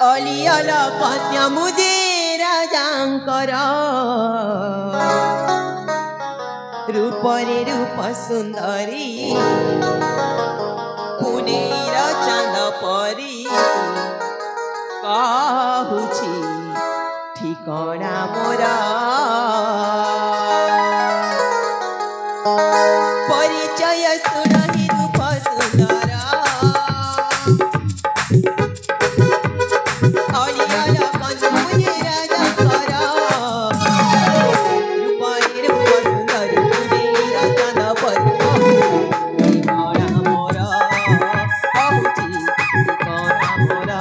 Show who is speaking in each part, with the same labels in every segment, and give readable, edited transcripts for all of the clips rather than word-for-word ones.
Speaker 1: अलियल कन्या मुदे राजांकर रूपरे रूप सुंदरी पुनेर चांद परी कहुछि ठिकाना मोरा परिचय सुनहि रूप सुंदर अलियल कन्या मुदे राजांकर रूपरे रूप सुंदरी पुनेर चांद परी ठिकाना मोरा कहुछि ठिकाना मोरा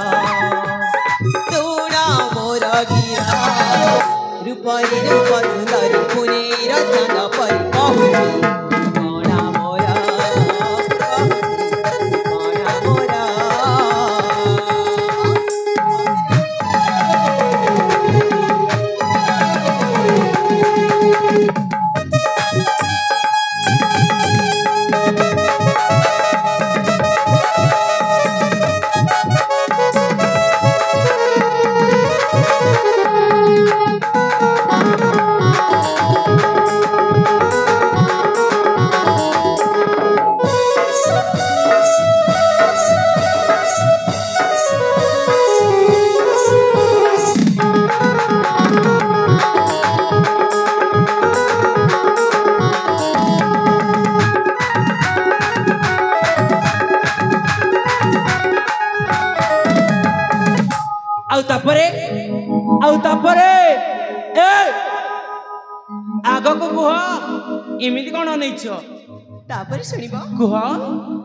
Speaker 1: रूपरे रूप सुंदरी पुनेर चांद परी कहुछि ठिकाना मोरा ठिकाना मोरा
Speaker 2: आग को कुह इमिति कौन नहीं
Speaker 1: तापर सुनिब
Speaker 2: कुह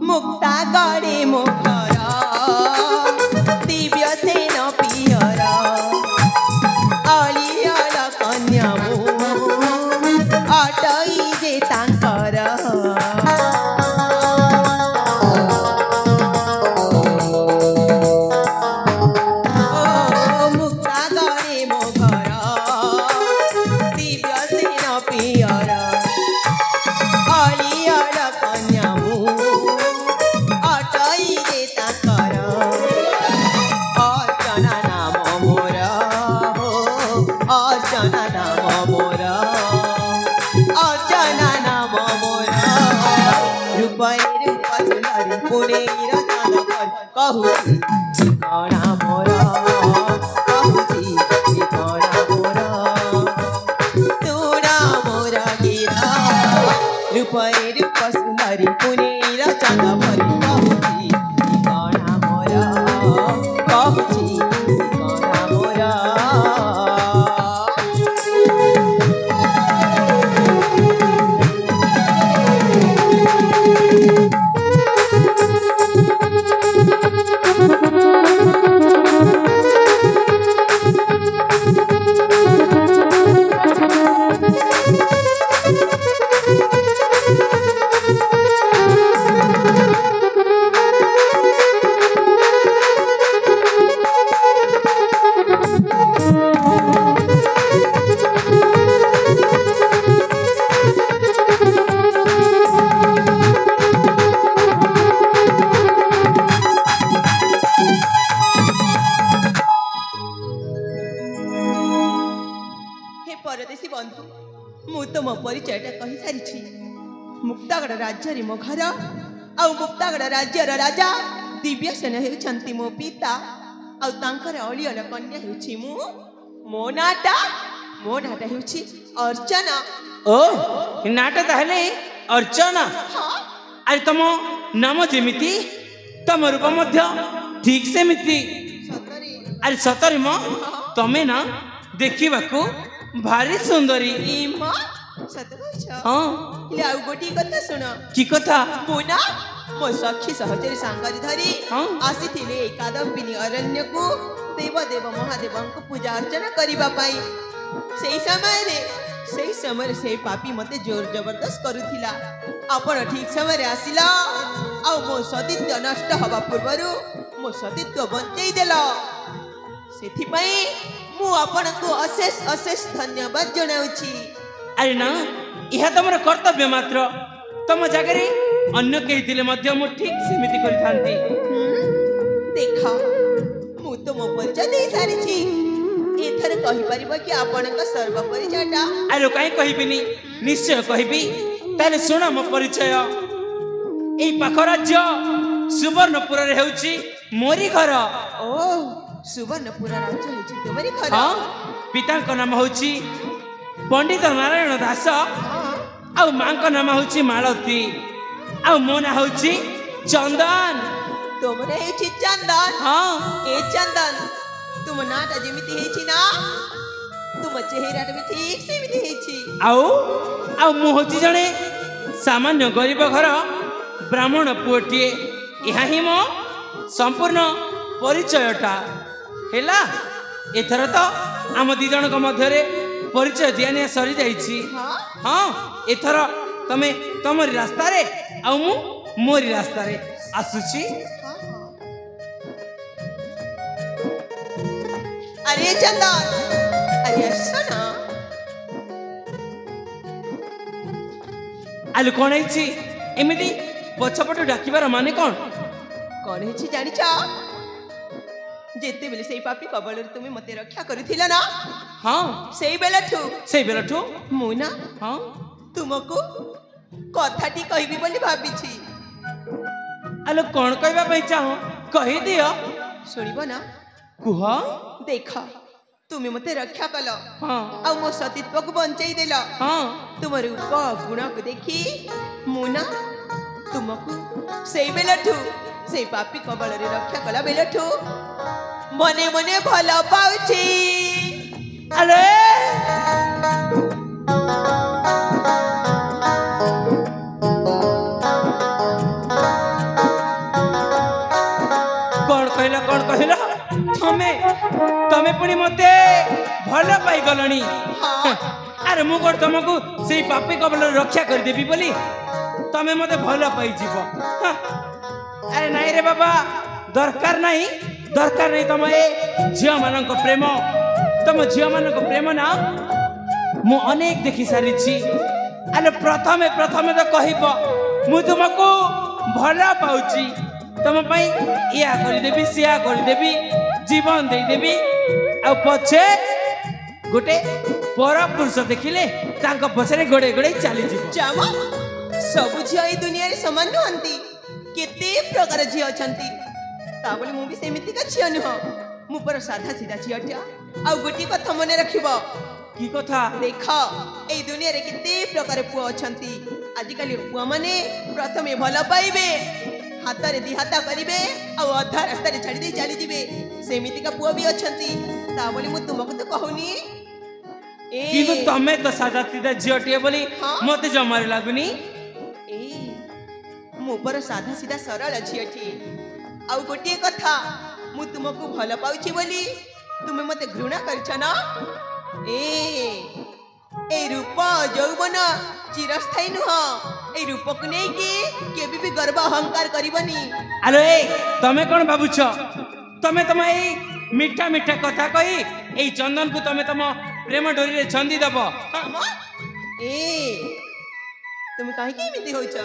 Speaker 1: मुक्ता गड़े मुखर दिव्य सेन पियर अलियल कन्या मु अटई जे तांकर मुक्ता गड़े मुखर दिव्य सेन पियर अलियल कन्या मु अटई जे तांकर अर्चना नाम मोर हो अर्चना नाम मोर अर्चना नाम मोर रूपरे रूप सुंदरी पुनेर चांद परी कहुछि ठिकाना मोर कहुछि ठिकाना मोर तोरा मोर गिरा रूपरे रूप सुंदरी पुनेर चांद परी कहुछि ठिकाना मोर कहुछि ठिकाना मोर हे परदेशी बंधु मु तो मो परिचयटा कही सारी मुक्तागढ़ राज्य मो घर आउ मुक्तागढ़ राज्यर राजा दिव्यसेन हेउछंती मो पिता आउ तांकर अलियल कन्या हेउछि मु मो नाटा हेउछि अर्चना
Speaker 2: ओ नाटा ताहले अर्चना
Speaker 1: हाँ
Speaker 2: अरे तुम नाम जेमिति तुम रूप मध्य ठीक सेमिति
Speaker 1: सतरे
Speaker 2: अरे सतरे मो तमे ना देखिबाकू भारी सुंदरी
Speaker 1: इमा सत कहछ
Speaker 2: हाँ
Speaker 1: ले आउ गोटी कथा सुन
Speaker 2: की कथा
Speaker 1: मुना मो सखी सहचरी सांगरी धरी
Speaker 2: हाँ
Speaker 1: आसीथिले कादम्बिनी अरण्य को देव देव महादेव को पूजा अर्चना करिबा पाई सेई समय से पापी मते जोर जबरदस्त करुथिला आपण ठीक समय आसिला आ मो सतीत्व नष्ट हवा पूर्वरु मो सतीत्व बंचई देला सेथि पई मु आपण को अशेष अशेष धन्यवाद जणाउछि
Speaker 2: अरे ना यह तुम कर्तव्य मात्र तुम जगह अन्य कही थिले मध्य मु ठीक सेमिति करिथांती
Speaker 1: देखा मु तो मो परिचय कहि परिबो कि आपनका सर्व परिचयटा
Speaker 2: आलो काई कहबिनी निश्चय कहबी ताले सुन मो परिचय एई पाख राज्य सुवर्णपुर रे हेउची मोरी घर
Speaker 1: ओ सुवर्णपुर राज्य हेछि तुमरी घर
Speaker 2: हां पिता को नाम होची पंडित नारायण दास आ मां को नाम होची मालती आ मो ना होची चंदन
Speaker 1: तुमरे हेछि चंदन
Speaker 2: हां
Speaker 1: ए चंदन तुम नाटा जेमिति हेछि ना तुम चेहराटा भी ठीक सेमिति हेछि
Speaker 2: आउ मु होची जणे सामान्य गरीब घर ब्राह्मण पुओटिए यहाँ ही मो संपूर्ण परिचयटा हेला एथर तो आम दी जन मध्य परिचय दिया सरी जाइछि हाँ एथर तमे तमरी रास्ता रे आ मु मोरी रास्ता रे आसुछि
Speaker 1: अरे चंदन अरे सुना
Speaker 2: आलु कौन है एमिति पछपट डाकिबार माने कौन
Speaker 1: कौन है जानी चा जेते बेले सेई पापी कबल रे तुमे मते रक्षा करिथिला ना
Speaker 2: हाँ
Speaker 1: सेई बेलठू मु ना
Speaker 2: हाँ
Speaker 1: तुमको कथाटी कहबी बोली भाबिछि
Speaker 2: आलो कौन कहबा पई चाहो कहि दियो
Speaker 1: सुनिबो ना
Speaker 2: कुह
Speaker 1: देखा तुमे मते रक्षा कल
Speaker 2: हाँ
Speaker 1: आ मो सतीत्व को बंचई देला
Speaker 2: हाँ
Speaker 1: तुम रूप गुण को देखी मुना तुमको सेई बेलठू सेई पापी कबल रे रक्षा कला बेलठू मने मने भला पाउछि
Speaker 2: अरे कौन कहला तमे पुणी मते भल पाई गलनी अरे मु कोड तुमको सेई पापी कबल रक्षा कर देबी बोली तमे मते भल पाई जीवो अरे नहीं रे बाबा दरकार नहीं तम ए झियो मानक प्रेम तम झियो मानक प्रेम ना मु अनेक देखि सारी छी अरे प्रथमे तो कहब मु तुमको भल पाउची तुम या करदेवी सिया करदेवी जीवन दे देवी आ पछे गोटे पर पुरुष देखिले तांको पछरे गोड़े गोड़े चली जीव
Speaker 1: जामा सब झियो ए दुनिया रे समान नहंती केते प्रकार झियो अछंती ता बोली मु भी सेमिति का झियो नह मु पर साधा सीधा झियोटा आ गोटी कथा मने रखिबो
Speaker 2: की कथा
Speaker 1: देख ए दुनिया रे केते प्रकार पुआ अछंती आजि काली पुआ माने प्रथमे भल पाइबे हाथ रे दी हाथा करिवे आ अधा रास्ता रे छाड़ी दे चली दिबे सेमिति का पुआ भी अछंती ता बोली मु तुमको तो कहूनी ए
Speaker 2: किंतु तमे तो सादा सीधा झियोटिए बोली मते जमारे लागुनी
Speaker 1: ए मु पर साधा सीधा सरल झियोटी आ गोटे कथा मु तुमको भल पाउची बोली तुमे मते घृणा करछ ना ए रूप यौवन चिरस्थायी नुह ए रूप को नहीं कि केबी भी गर्व अहंकार करिबनी
Speaker 2: आलो ए तमे कोन बाबुछ तमे तम ए मीठा मीठा कथा कही ए चंदन को तमे तम प्रेम डोरी रे छंदी दब
Speaker 1: ए तुम काहे की मिति होछ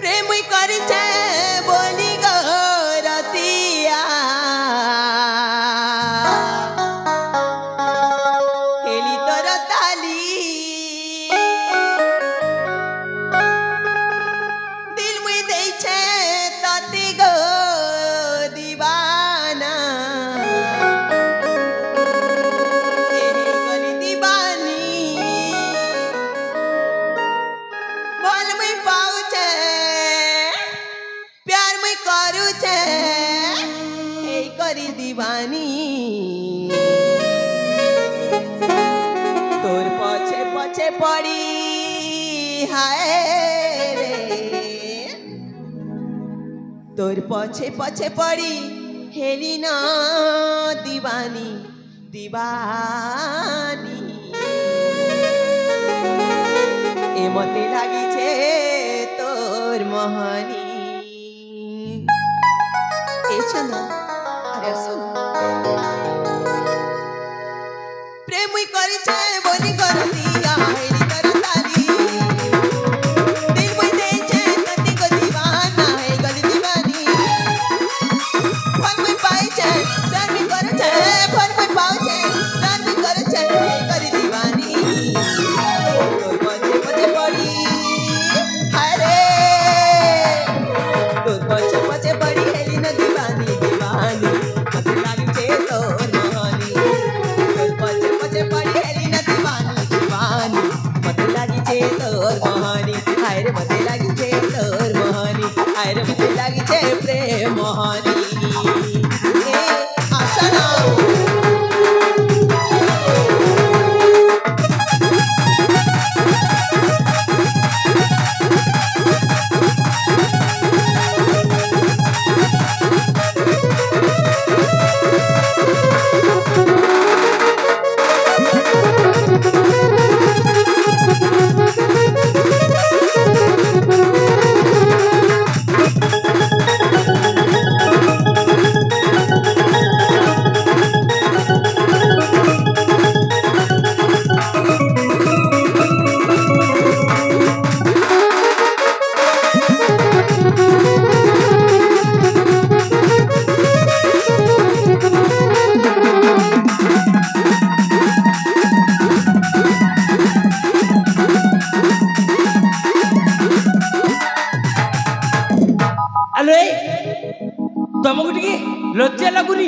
Speaker 1: प्रेम करछे बोली गरतिया हेली तर ताली दिल मुई देई छे तती गो दीवाना एही गली दीवानी भल मुई पाऊ छे प्यार मुई करू छे एही करी दीवानी तोर पछे पछे पड़ी हाय रे तोर पछे पछे पड़ी हेली ना दीवानी दीवानी ए मते लागी छे तोर मोहनी ए चंदन अरे सुन प्रेम ही करी छे बोली करतिया हेली कर ताली दिल मुई दे छे तती को दीवाना है गली दीवानी फल मुई पाई छे प्यार भी कर छे फल मुई पाऊ छे प्यार भी ए आशा
Speaker 2: ଆଲୋ ତମକୁ ଟିକେ ଲଜ୍ଜା ଲାଗୁନି?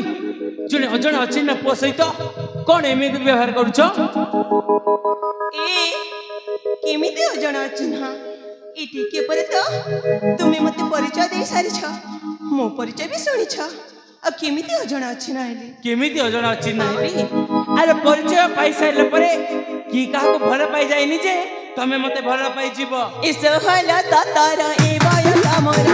Speaker 2: ଜଣେ ଅଜଣା ଅଛି ନା ପୁଅ ସହିତ କଣ ଏମିତି ବ୍ୟବହାର କରୁଛ?
Speaker 1: ए केमिति अजଣା ଅଛି ନା ଏ ଟିକେ ପରେ ତ ତୁମେ ମତେ ପରିଚୟ ଦେଇ ସାରିଛ, ମୋ ପରିଚୟ ବି ଶୁଣିଛ, ଆଉ କେମିତି ଅଜଣା ଅଛି ନା ହେଲି?
Speaker 2: କେମିତି ଅଜଣା ଅଛି ନା ହେଲି? ଆରେ ପରିଚୟ ପାଇସାରିଲା ପରେ କି କାହାକୁ ଭଲ ପାଇଯାଇନି ଯେ ତମେ ମତେ ଭଲ ପାଇଯିବ?
Speaker 1: ଏ ସହଲ ତତର ଏ ବୟସ ମୋର